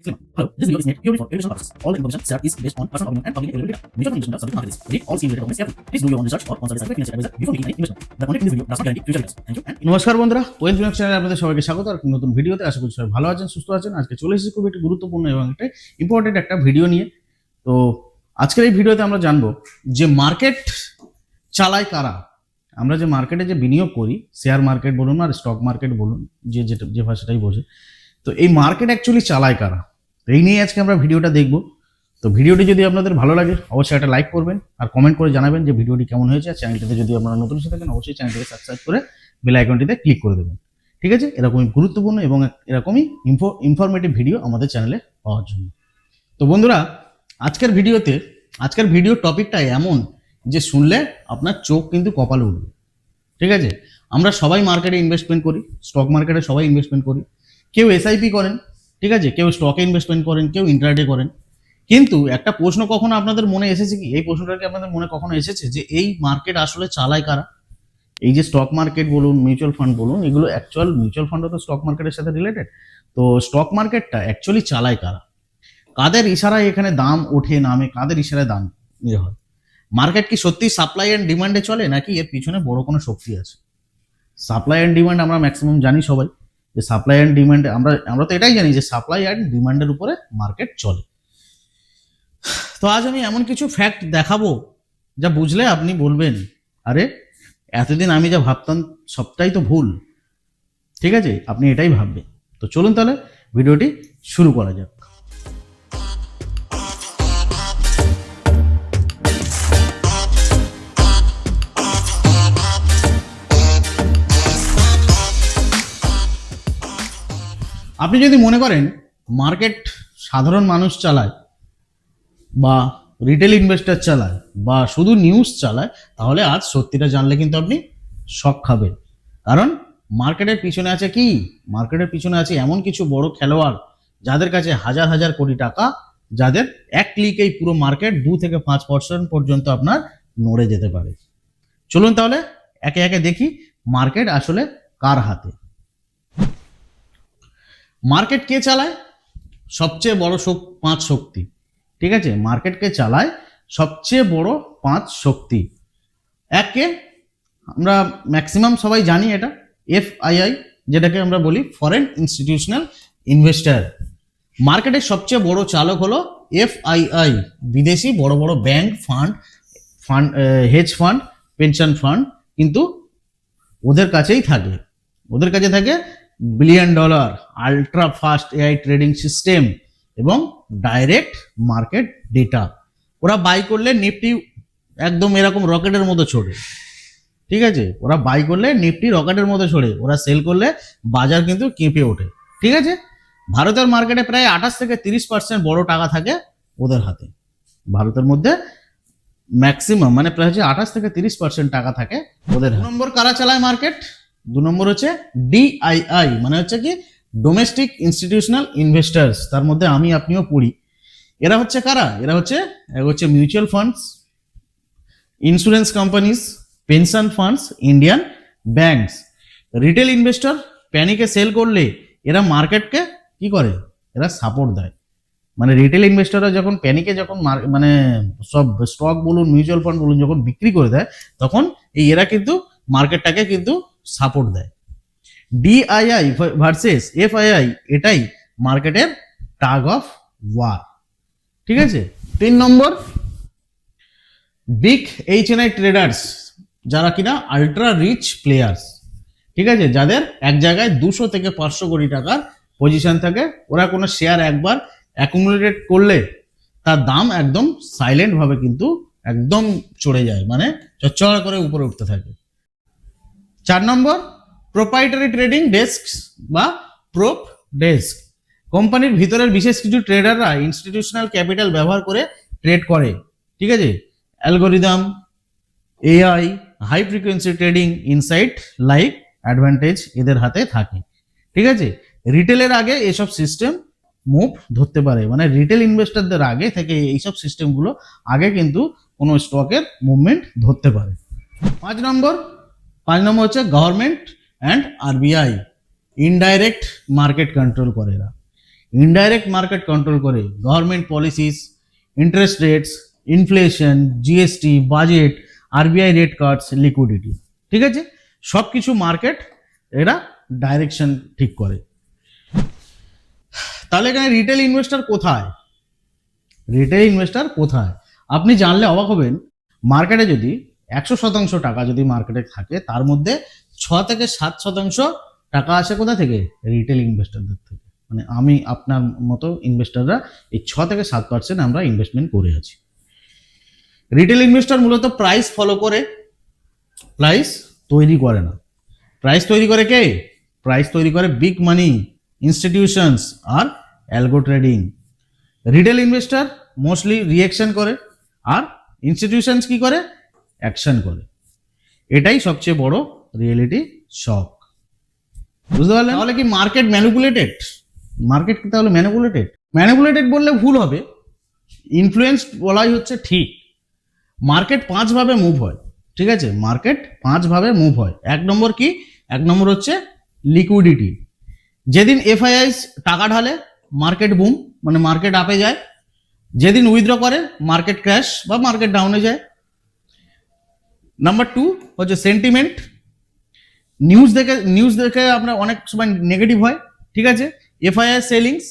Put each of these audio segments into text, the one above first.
Hello, this video is made purely for educational purposes. All the information shared is based on personal opinion and publicly available data. Mutual fund investment are subject to market risk. Read all scheme related documents carefully. Please do your own research or consult a certified financial advisor before making any investment. The content in this video does not guarantee future returns. Thank you and নমস্কার বন্ধুরা, wealth finance চ্যানেলে আপনাদের সবাইকে স্বাগত। আর নতুন ভিডিওতে আশা করি সবাই ভালো আছেন, সুস্থ আছেন। আজকে চলে এসেছি খুব একটি গুরুত্বপূর্ণ এবং একটা ইম্পর্টেন্ট একটা ভিডিও নিয়ে। তো আজকের এই ভিডিওতে আমরা জানবো যে মার্কেট চালায় কারা। আমরা যে মার্কেটে যে বিনিয়োগ করি, শেয়ার মার্কেট বলুন আর স্টক মার্কেট বলুন, যে ভাষাটাই বোঝে, তো এই মার্কেট অ্যাকচুয়ালি চালায় কারা, তো এই নিয়ে আজকে আমরা ভিডিওটা দেখব। তো ভিডিওটি যদি আপনাদের ভালো লাগে অবশ্যই একটা লাইক করবেন আর কমেন্ট করে জানাবেন যে ভিডিওটি কেমন হয়েছে। আর চ্যানেলটিতে যদি আপনারা নতুন এসে থাকেন অবশ্যই চ্যানেলটিকে সাবস্ক্রাইব করে বেল আইকনটিতে ক্লিক করে দেবেন। ঠিক আছে, এরকমই গুরুত্বপূর্ণ এবং এরকমই ইনফরমেটিভ ভিডিও আমাদের চ্যানেলে পাওয়ার জন্য। তো বন্ধুরা, আজকের ভিডিও টপিকটা এমন যে শুনলে আপনার চোখ কিন্তু কপালে উঠবে। ঠিক আছে, আমরা সবাই মার্কেটে ইনভেস্টমেন্ট করি, স্টক মার্কেটে সবাই ইনভেস্টমেন্ট করি। কেউ এসআইপি করেন, ঠিক আছে, কেউ স্টকে ইনভেস্টমেন্ট করেন, কেউ ইন্ট্রাডে করেন। কিন্তু একটা প্রশ্ন কখনো আপনাদের মনে এসেছে কি, এই প্রশ্নটা কি আপনাদের মনে কখনো এসেছে যে এই মার্কেট আসলে চালায় কারা? এই যে স্টক মার্কেট বলুন, মিউচুয়াল ফান্ড বলুন, এগুলো অ্যাকচুয়াল মিউচুয়াল ফান্ডও তো স্টক মার্কেটের সাথে রিলেটেড। তো স্টক মার্কেটটা অ্যাকচুয়ালি চালায় কারা? কাদের ইশারায় এখানে দাম ওঠে নামে, কাদের ইশারায় দাম ইয়ে হয়? মার্কেট কি সত্যি সাপ্লাই অ্যান্ড ডিমান্ডে চলে, নাকি এর পিছনে বড় কোনো শক্তি আছে? সাপ্লাই অ্যান্ড ডিমান্ড আমরা ম্যাক্সিমাম জানি সবাই, যে সাপ্লাই অ্যান্ড ডিমান্ড আমরা তো এটাই জানি যে সাপ্লাই অ্যান্ড ডিমান্ডের উপরে মার্কেট চলে। তো আজ আমি এমন কিছু ফ্যাক্ট দেখাবো যা বুঝলে আপনি বলবেন, আরে এতদিন আমি যা ভাবতাম সবটাই তো ভুল। ঠিক আছে, আপনি এটাই ভাববেন। তো চলুন তাহলে ভিডিওটি শুরু করা যাক। আপনি যদি মনে করেন মার্কেট সাধারণ মানুষ চালায় বা রিটেল ইনভেস্টর চালায় বা শুধু নিউজ চালায়, তাহলে আজ সত্যিটা জানলে কিন্তু আপনি শক খাবেন। কারণ মার্কেটের পিছনে আছে কি? মার্কেটের পিছনে আছে এমন কিছু বড় খেলোয়াড় যাদের কাছে হাজার হাজার কোটি টাকা, যাদের এক ক্লিকেই পুরো মার্কেট 2 থেকে 5% পর্যন্ত আপনার নড়ে যেতে পারে। চলুন তাহলে একে একে দেখি মার্কেট আসলে কার হাতে। মার্কেট কে চালায়? সবচেয়ে বড় 5 শক্তি। ঠিক আছে, মার্কেটকে চালায় সবচেয়ে বড় 5 শক্তি। একে আমরা ম্যাক্সিমাম সবাই জানি, এটা এফআইআই, যেটাকে আমরা বলি ফরেন ইনস্টিটিউশনাল ইনভেস্টর। মার্কেটের সবচেয়ে বড় চালক হলো এফআইআই। বিদেশি বড় বড় bank, fund, hedge fund, pension fund কিন্তু ওদের কাছেই থাকে। ওদের কাছে থাকে $1 billion, ultra fast AI trading system এবং ডাইরেক্ট মার্কেট ডেটা। ওরা বাই করলে নিফটি একদম এরকম রকেটের মতো ছোড়ে। ঠিক আছে, ওরা বাই করলে নিফটি রকেটের মতো ছোড়ে, ওরা সেল করলে বাজার কিন্তু কেঁপে ওঠে। ঠিক আছে, ভারতের মার্কেটে প্রায় 28 থেকে 30% বড় টাকা থাকে ওদের হাতে। ভারতের মধ্যে ম্যাক্সিমাম মানে প্রায় 28 থেকে 30% টাকা থাকে ওদের হাতে। 2 নম্বর কারা চালায় মার্কেট? 2 নম্বর হচ্ছে ডিআইআই, মানে হচ্ছে কি ডোমেস্টিক ইনস্টিটিউশনাল ইনভেস্টার্স। তার মধ্যে আমি আপনিও পড়ি। এরা হচ্ছে কারা? এরা হচ্ছে mutual funds, insurance companies, pension funds, Indian banks. Retail investor প্যানিকে সেল করলে এরা মার্কেটকে কি করে? এরা সাপোর্ট দেয়। মানে রিটেল ইনভেস্টররা যখন প্যানিকে মানে সব স্টক বলুন, মিউচুয়াল ফান্ড বলুন, যখন বিক্রি করে দেয়, তখন এরা কিন্তু মার্কেটটাকে কিন্তু সাপোর্ট দেয়। ডিআইআই ভার্সেস এফআইআই, এটাই মার্কেটের টাগ অফ ওয়ার। ঠিক আছে, 3 নম্বর বিগ এইচএনআই ট্রেডার্স, যারা কিনা আল্ট্রা রিচ প্লেয়ার্স। ঠিক আছে, যাদের এক জায়গায় 200 থেকে 500 কোটি টাকার পজিশন থাকে। ওরা কোনো শেয়ার একবার অ্যাকুমুলেটেড করলে তার দাম একদম সাইলেন্ট ভাবে কিন্তু একদম চড়ে যায়, মানে চড়চড় করে উপরে উঠতে থাকে। 4 নম্বর প্রোপ্রাইটারি ট্রেডিং ডেস্ক বা প্রোপ ডেস্ক। কোম্পানির ভিতরের বিশেষ কিছু ট্রেডাররা ইনস্টিটিউশনাল ক্যাপিটাল ব্যবহার করে ট্রেড করে। ঠিক আছে, algorithm, AI, high frequency trading insight like advantage এদের হাতে থাকে। ঠিক আছে, রিটেলের আগে এসব সিস্টেম মুভ ধরতে পারে, মানে রিটেল ইনভেস্টরদের আগে থেকে এইসব সিস্টেমগুলো আগে কিন্তু কোনো স্টকের মুভমেন্ট ধরতে পারে। 5 নম্বর হচ্ছে government and RBI, indirect market control করে এরা। ইনডাইরেক্ট মার্কেট কন্ট্রোল করে, government policies, interest rates, inflation, GST, budget, RBI rate Katz, liquidity. ঠিক আছে, সব কিছু মার্কেট এরা ডাইরেকশন ঠিক করে। তাহলে এখানে রিটেল ইনভেস্টর কোথায়? রিটেল ইনভেস্টর কোথায় আপনি জানলে অবাক হবেন। মার্কেটে যদি 100% টাকা যদি মার্কেটে থাকে, তার মধ্যে 6 থেকে 7% টাকা আসে কোথা থেকে? রিটেল ইনভেস্টরদের থেকে। মানে আমি আপনার মতো ইনভেস্টররা এই 6 থেকে 7% আমরা ইনভেস্টমেন্ট করে আছি। রিটেল ইনভেস্টর মূলত প্রাইস ফলো করে, প্রাইস তৈরি করে না। প্রাইস তৈরি করে কে? প্রাইস তৈরি করে বিগ মানি, ইনস্টিটিউশনস আর algo trading. Retail investor mostly reaction করে, আর ইনস্টিটিউশনস কি করে? অ্যাকশন করে। এটাই সবচেয়ে বড় রিয়েলিটি শক। বুঝতে পারলেন? তাহলে কি মার্কেট ম্যানিপুলেটেড? মার্কেট কি তাহলে ম্যানিপুলেটেড? ম্যানিপুলেটেড বললে ভুল হবে, ইনফ্লুয়েন্স বলাই হচ্ছে ঠিক। মার্কেট 5 ভাবে মুভ হয়। ঠিক আছে, মার্কেট 5 ভাবে মুভ হয়। 1 নম্বর কি? 1 নম্বর হচ্ছে লিকুইডিটি। যেদিন এফআইআইস টাকা ঢালে মার্কেট বুম, মানে মার্কেট আপে যায়। যেদিন উইথড্র করে মার্কেট ক্র্যাশ বা মার্কেট ডাউনে যায়। নাম্বার 2 হচ্ছে সেন্টিমেন্ট। নিউজ দেখে আমরা অনেক সময় নেগেটিভ হয়। ঠিক আছে, এফআইআই সেলিংস,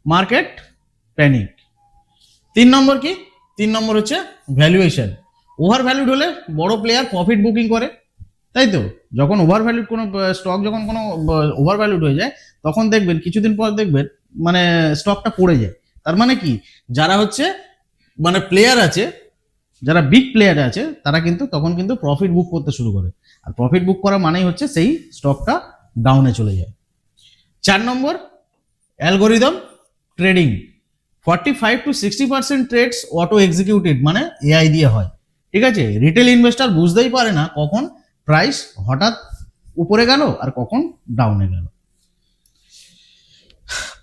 মার্কেট প্যানিক। 3 নম্বর কি? 3 নম্বর হচ্ছে ভ্যালুয়েশন। ওভার ভ্যালুড হলে বড় প্লেয়ার প্রফিট বুকিং করে, তাই তো? যখন ওভার ভ্যালুড কোনো স্টক যখন কোনো ওভার ভ্যালুড হয়ে যায়, তখন দেখবেন কিছুদিন পর দেখবেন মানে স্টকটা পড়ে যায়। তার মানে কি, যারা হচ্ছে মানে প্লেয়ার আছে, যারা বিগ প্লেয়ার আছে, তারা কিন্তু তখন কিন্তু প্রফিট বুক করতে শুরু করে। আর প্রফিট বুক করা মানেই হচ্ছে সেই স্টকটা ডাউনে চলে যায়। 4 number algorithm trading. 45 to 60% trades auto executed, মানে এআই দিয়ে হয়। ঠিক আছে, রিটেল ইনভেস্টর বুঝতেই পারে না কখন প্রাইস হঠাৎ উপরে গেল আর কখন ডাউনে গেল।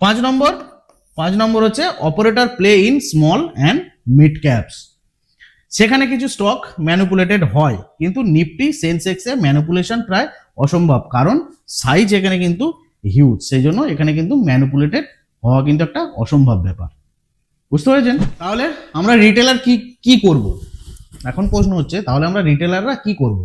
5 নম্বর হচ্ছে operator play in small and mid caps. সেখানে কিছু স্টক ম্যানিপুলেটেড হয়, কিন্তু নিফটি সেন্সেক্সে ম্যানিপুলেশন প্রায় অসম্ভব, কারণ সাইজ এখানে কিন্তু হিউজ। সেই জন্য এখানে কিন্তু ম্যানিপুলেটেড হওয়া কিন্তু একটা অসম্ভব ব্যাপার। বুঝতে পেরেছেন? তাহলে আমরা রিটেলার কি করব? এখন প্রশ্ন হচ্ছে, তাহলে আমরা রিটেলাররা কি করব?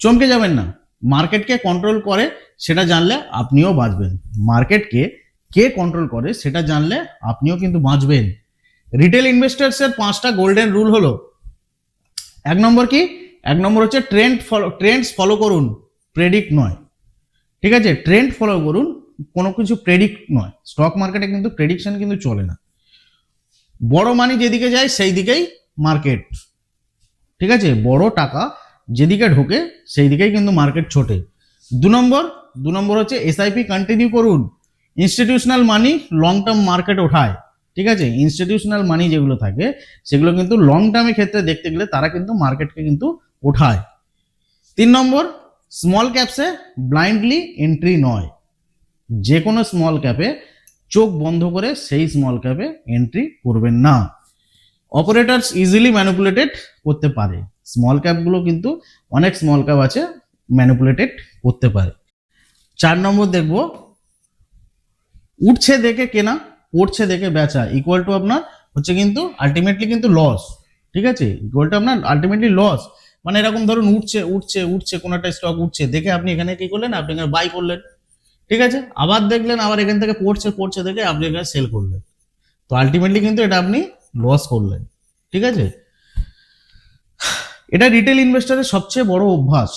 চমকে যাবেন না। মার্কেটকে কন্ট্রোল করে সেটা জানলে আপনিও বাঁচবেন। মার্কেটকে কে কন্ট্রোল করে সেটা জানলে আপনিও কিন্তু বাঁচবেন। রিটেল ইনভেস্টার্সের 5টা গোল্ডেন রুল হলো, 1 নম্বর কি? 1 নম্বর হচ্ছে ট্রেন্ডস ফলো করুন, প্রেডিক্ট নয়। ঠিক আছে, ট্রেন্ড ফলো করুন, কোনো কিছু প্রেডিক্ট নয়। স্টক মার্কেটে কিন্তু প্রেডিকশন কিন্তু চলে না। বড় মানি যেদিকে যায় সেই দিকেই মার্কেট। ঠিক আছে, বড় টাকা যেদিকে ঢোকে সেই দিকেই কিন্তু মার্কেট ছোটে। 2 নম্বর হচ্ছে এসআইপি কন্টিনিউ করুন। ইনস্টিটিউশনাল মানি লং টার্ম মার্কেট ওঠায়। ঠিক আছে, ইনস্টিটিউশনাল মানি যেগুলো থাকে সেগুলো কিন্তু লং টার্মের ক্ষেত্রে দেখতে গেলে তারা কিন্তু মার্কেটকে কিন্তু ওঠায়। 3 নম্বর স্মল ক্যাপসে ব্লাইন্ডলি এন্ট্রি নয়। যে কোনো স্মল ক্যাপে চোখ বন্ধ করে সেই স্মল ক্যাপে এন্ট্রি করবেন না। অপারেটরস ইজিলি ম্যানিপুলেটেড করতে পারে। স্মল ক্যাপগুলো কিন্তু অনেক স্মল ক্যাপ আছে ম্যানিপুলেটেড করতে পারে। 4 নম্বর দেখব উঠছে দেখে কেনা, পড়ছে দেখে বেচা ইকুয়াল টু আপনার হচ্ছে কিন্তু আলটিমেটলি কিন্তু লস। ঠিক আছে, ইকুয়াল টু আপনার আলটিমেটলি লস। মানে এরকম ধরুন উঠছে কোনো একটা স্টক উঠছে দেখে আপনি এখানে কি করলেন? আপনি এখানে বাই করলেন। ঠিক আছে, আবার দেখলেন আবার এখান থেকে পড়ছে দেখে আপনি এখানে সেল করলেন। তো আলটিমেটলি কিন্তু এটা আপনি লস করলেন। ঠিক আছে, এটা রিটেল ইনভেস্টরের সবচেয়ে বড় অভ্যাস।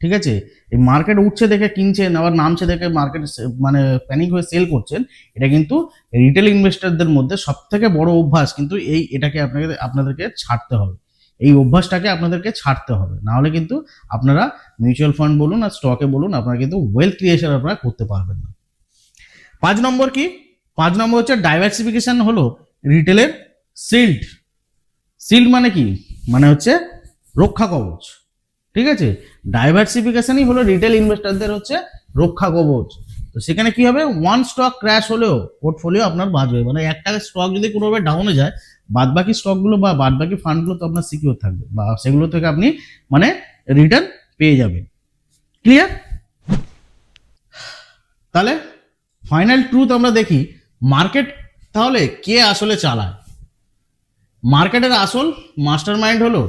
ঠিক আছে, এই মার্কেট উঠছে দেখে কিনছেন, আবার নামছে দেখে মার্কেট মানে প্যানিক হয়ে সেল করছেন। এটা কিন্তু রিটেল ইনভেস্টরদের মধ্যে সব থেকে বড় অভ্যাস। কিন্তু এটাকে আপনাদেরকে ছাড়তে হবে। এই অভ্যাসটাকে আপনাদেরকে ছাড়তে হবে, না হলে কিন্তু আপনারা মিউচুয়াল ফান্ড বলুন আর স্টকে বলুন, আপনারা কিন্তু ওয়েলথ ক্রিয়েশন আপনারা করতে পারবেন না। 5 নম্বর কি? 5 নম্বর হচ্ছে ডাইভার্সিফিকেশন হলো রিটেলের শিল্ড। শিল্ড মানে কি? মানে হচ্ছে রক্ষা কবচ। ঠিক আছে, ডাইভার্সিফিকেশনই হলো রিটেল ইনভেস্টরদের হচ্ছে রক্ষা কবচ। তো সেখানে কি হবে? ওয়ান স্টক ক্র্যাশ হলেও পোর্টফোলিও আপনার বাঁচবে। মানে একটা স্টক যদি কোনোভাবে ডাউনে যায়, বাদবাকি স্টকগুলো বা বাদবাকি ফান্ডগুলো তো আপনার সিকিউর থাকবে, বা সেগুলো থেকে আপনি মানে রিটার্ন পেয়ে যাবেন। ক্লিয়ার? তাহলে ফাইনাল ট্রুথ আমরা দেখি, মার্কেট তাহলে কে আসলে চালায়? মার্কেটের আসল মাস্টার মাইন্ড হলো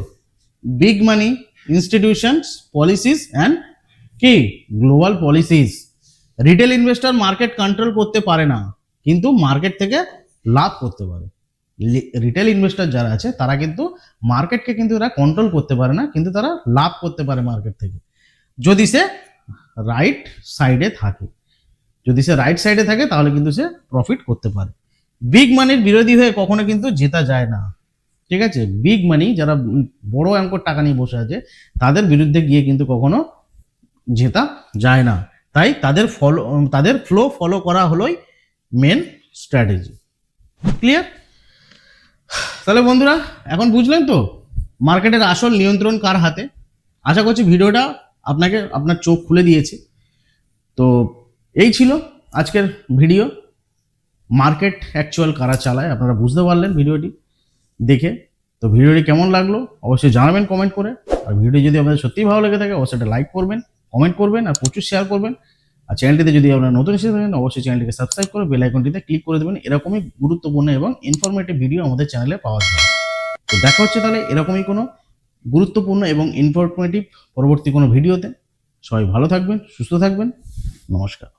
big money institutions, policies and key global policies. Retail investor market control করতে পারে না, কিন্তু মার্কেট থেকে লাভ করতে পারে। রিটেল ইনভেস্টর যারা আছে তারা কিন্তু মার্কেটকে কিন্তু এরা কন্ট্রোল করতে পারে না, কিন্তু তারা লাভ করতে পারে মার্কেট থেকে, যদি সে রাইট সাইডে থাকে। যদি সে রাইট সাইডে থাকে তাহলে কিন্তু সে প্রফিট করতে পারে। বিগ মানির বিরোধী হয়ে কখনো কিন্তু জেতা যায় না, ঠিক আছে? বিগ মানি যারা বড় অঙ্কের টাকা নিয়ে বসে আছে তাদের বিরুদ্ধে গিয়ে কিন্তু কখনো জেতা যায় না। তাই তাদের ফ্লো ফলো করা হলোই মেন স্ট্র্যাটেজি। ক্লিয়ার? তাহলে বন্ধুরা এখন বুঝলেন তো মার্কেটের আসল নিয়ন্ত্রণ কার হাতে। আশা করছি ভিডিওটা আপনাকে আপনার চোখ খুলে দিয়েছে। তো এই ছিল আজকের ভিডিও। মার্কেট অ্যাকচুয়াল কারা চালায় আপনারা বুঝতে পারলেন ভিডিওটি দেখে। তো ভিডিওটি কেমন লাগলো অবশ্যই জানাবেন কমেন্ট করে। আর ভিডিওটি যদি আপনাদের সত্যিই ভালো লেগে থাকে অবশ্যই একটা লাইক করবেন, কমেন্ট করবেন আর প্রচুর শেয়ার করবেন। আর চ্যানেলটিতে যদি আপনারা নতুন এসে থাকেন অবশ্যই চ্যানেলটিকে সাবস্ক্রাইব করে বেল আইকনটিতে ক্লিক করে দেবেন। এরকমই গুরুত্বপূর্ণ এবং ইনফরমেটিভ ভিডিও আমাদের চ্যানেলে পাওয়া যায়। তো দেখা হচ্ছে তাহলে এরকমই কোনো গুরুত্বপূর্ণ এবং ইনফরমেটিভ পরবর্তী কোনো ভিডিওতে। সবাই ভালো থাকবেন, সুস্থ থাকবেন। নমস্কার।